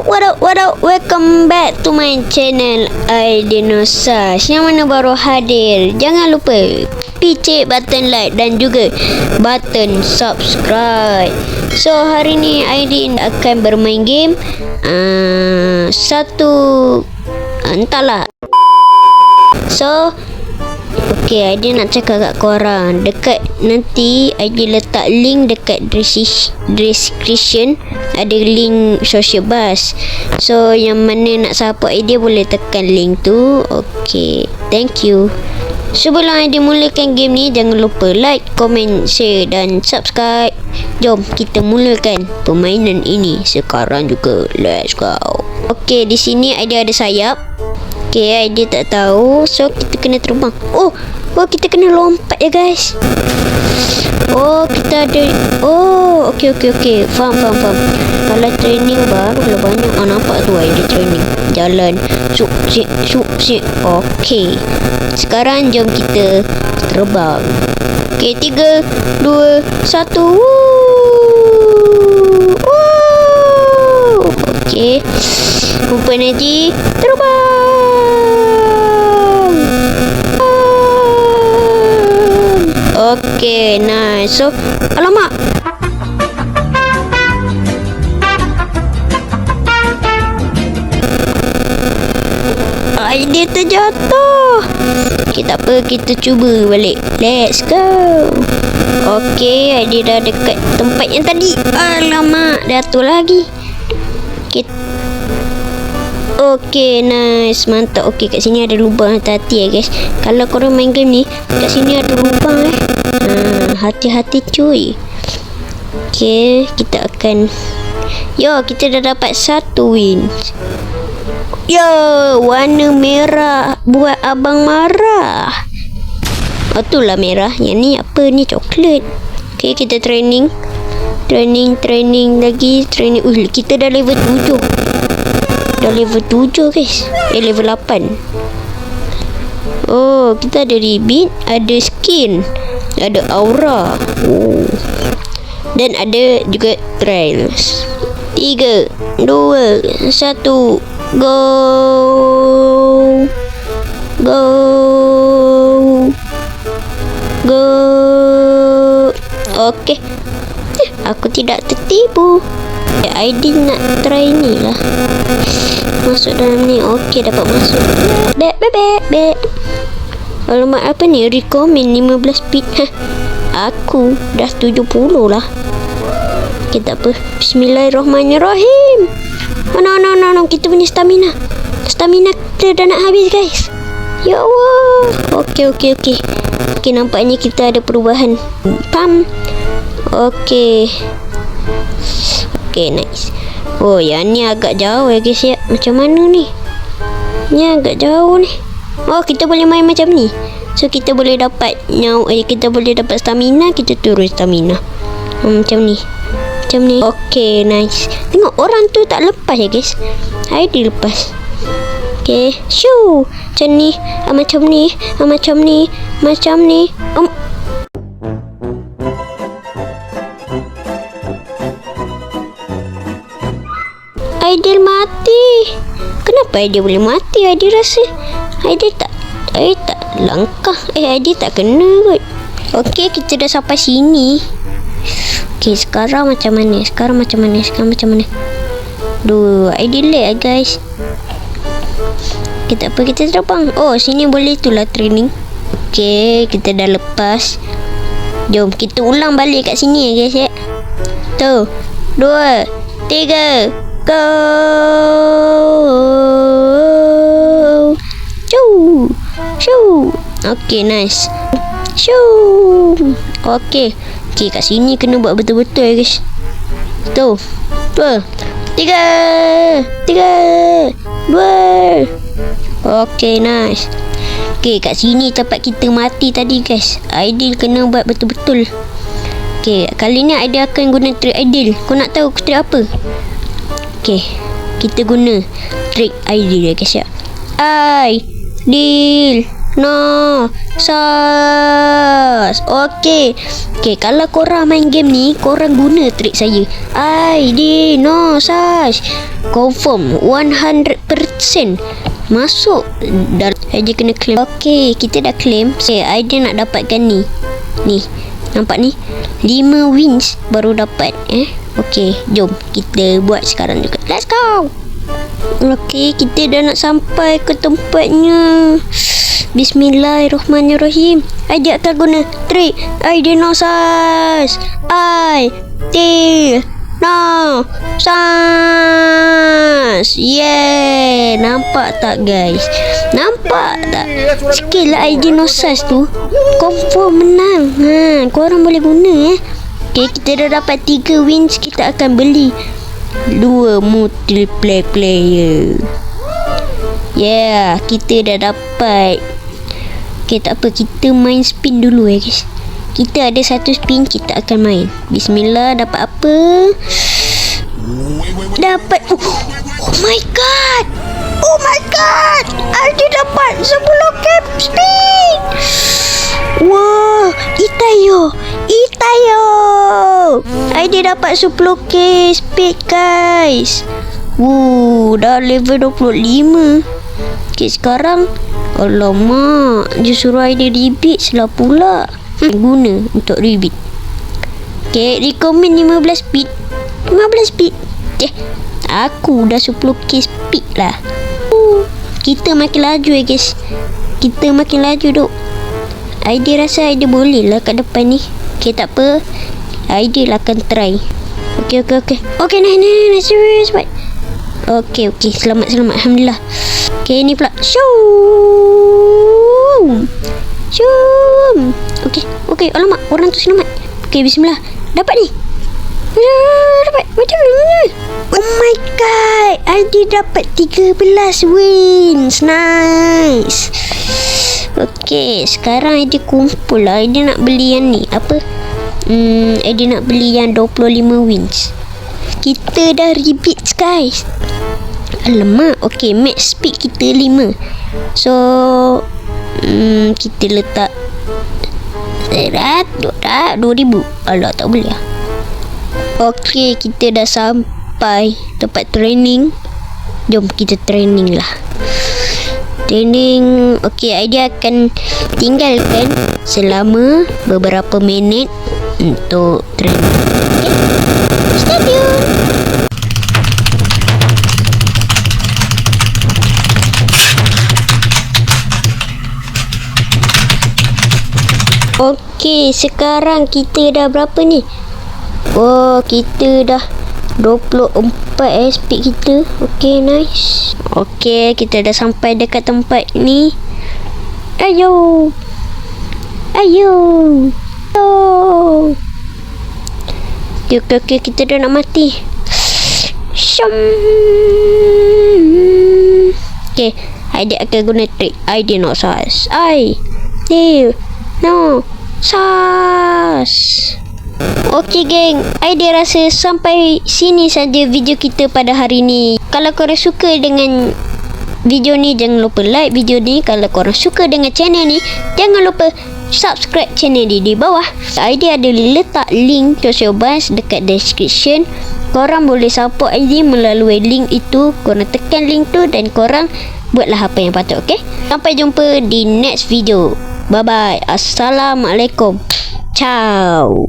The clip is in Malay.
What up, welcome back to my channel Aidinosa. Yang mana baru hadir, jangan lupa picit button like dan juga button subscribe. So hari ni Aidin akan bermain game entahlah. So okay, Aidin nak cakap kat korang, dekat nanti Aidin letak link dekat description, ada link social bus. So yang mana nak support Aidin boleh tekan link tu. Okay, thank you. Sebelum Aidin mulakan game ni, jangan lupa like, komen, share dan subscribe. Jom kita mulakan permainan ini sekarang juga. Let's go. Okay, di sini Aidin ada sayap. Okay, Aidin tak tahu, so kita kena terbang. Oh, kita kena lompat ya guys. Oh, kita ada. Oh, okay. Faham. Kalau training baru banyak. Nampak tu Aidin training. Jalan. Suk. Okay. Sekarang jom kita terbang. Okay, 3, 2, 1. Okay. Kumpul energi. Terbang. Okay, nice. So, alamak. Dia terjatuh. Okay, tak apa, kita cuba balik. Let's go. Okay, dia dah dekat tempat yang tadi. Alamak, jatuh lagi. Okay, nice. Mantap. Okay, kat sini ada lubang, hati-hati ya guys. Kalau korang main game ni, kat sini ada lubang hati-hati cuy. Okay, kita akan kita dah dapat 1 win. Warna merah buat abang marah. Itulah merah. Yang ni apa ni? Coklat. Okay, kita training lagi. Kita dah level 7. Dah level 7 guys. Level 8. Oh, kita ada ribbit, ada skin, ada aura. Oh. Dan ada juga trials. 3, 2, 1. Go. Okay. Aku tidak tertipu. Aidin nak try ni lah. Masuk dalam ni. Okay, dapat masuk. Bek. Alamak, apa ni? Recommend 15 speed. Aku dah 70 lah. Okay, tak apa. Bismillahirrahmanirrahim. No. Kita punya stamina kita dah nak habis guys. Ya Allah. Okay. Okay, nampaknya kita ada perubahan. Pam. Okay, nice. Oh, yang ni agak jauh ya guys ya. Macam mana ni? Ni agak jauh ni. Oh, kita boleh main macam ni. So, kita boleh dapat kita boleh dapat stamina. Kita turun stamina. Macam ni. Okay, nice. Tengok orang tu tak lepas ya guys. Dia lepas. Okay, shoo. Macam ni. Aidil mati. Kenapa Aidil boleh mati? Aidil rasa Aidil tak langkah. Aidil tak kena kot. Okay, kita dah sampai sini. Okay, sekarang macam mana? Duh, Aidil lag guys. Okay, tak apa, kita terbang. Oh, sini boleh itulah training. Okay, kita dah lepas. Jom kita ulang balik kat sini ya guys ya. 1, 2, 3. Go. Shoo. Okay, nice. Shoo. Okay, kat sini kena buat betul-betul ya guys. 1, 2, 3, 2. Okay, nice. Okay, kat sini tempat kita mati tadi guys. Aidil kena buat betul-betul. Okay, kali ni Aidil akan guna trik Aidil. Kau nak tahu trik apa? Okay, kita guna trik Aidil ya guys ya. Aidil. No, sas. Okey. Okey, kalau korang main game ni, korang guna trik saya. ID no sas. Confirm 100% masuk. Dan ID kena claim. Okey, kita dah claim. ID nak dapatkan ni. Ni. Nampak ni? 5 wins baru dapat. Okey, jom kita buat sekarang juga. Let's go. Okey, kita dah nak sampai ke tempatnya. Bismillahirrahmanirrahim. ID akan guna trik ID no sas. ID no sas. Yeah, nampak tak guys? Nampak tak? Skill ID no sas tu confirm menang. Korang boleh guna Okay, kita dah dapat 3 wins. Kita akan beli 2 multiplayer player. Yeah, kita dah dapat. Okay, tak apa, kita main spin dulu guys. Kita ada 1 spin, kita akan main. Bismillah, dapat apa? Dapat oh my god. Oh my god. Aldi dapat 10 cap spin. Wah, Itayo. Aldi dapat 10k speed guys. Dah level 25. Okay, sekarang alamak, dia suruh ID rebate lah pula. Guna untuk rebate. Okay, recommend 15 speed. Okay, aku dah 10k speed lah. Kita makin laju guys. Kita makin laju duk. ID rasa ID boleh lah kat depan ni. Okay, tak apa, ID lah akan try. Okay, nice serious. Okay, selamat alhamdulillah. Okay, ni pula Shoom. Okay, alamak, orang tu selamat. Okay, bismillah. Dapat ni. Dapat. Macam mana? Oh my god, ID dapat 13 wins. Nice. Okay, sekarang ID kumpul lah. ID nak beli yang ni. Apa? ID nak beli yang 25 wins. Kita dah rebate guys. Alamak. Okay, max speed kita 5. So kita letak 2,000. Alah, tak boleh lah. Okay, kita dah sampai tempat training. Jom kita training lah. Okay, ID akan tinggalkan selama beberapa minit untuk training. Okay, stay tune. Okay, sekarang kita dah berapa ni? Oh, kita dah 24 speed kita. Okay, nice. Okay, kita dah sampai dekat tempat ni. Ayo. Okay, kita dah nak mati. Okay, ID akan guna trik ID no sas. No sas. Okay geng, ID rasa sampai sini saja video kita pada hari ni. Kalau korang suka dengan video ni, jangan lupa like video ni. Kalau korang suka dengan channel ni, jangan lupa subscribe channel ni di bawah. ID ada letak link social bus dekat description. Korang boleh support ID melalui link itu. Korang tekan link tu dan korang buatlah apa yang patut. Okay, sampai jumpa di next video. Bye bye. Assalamualaikum. Ciao.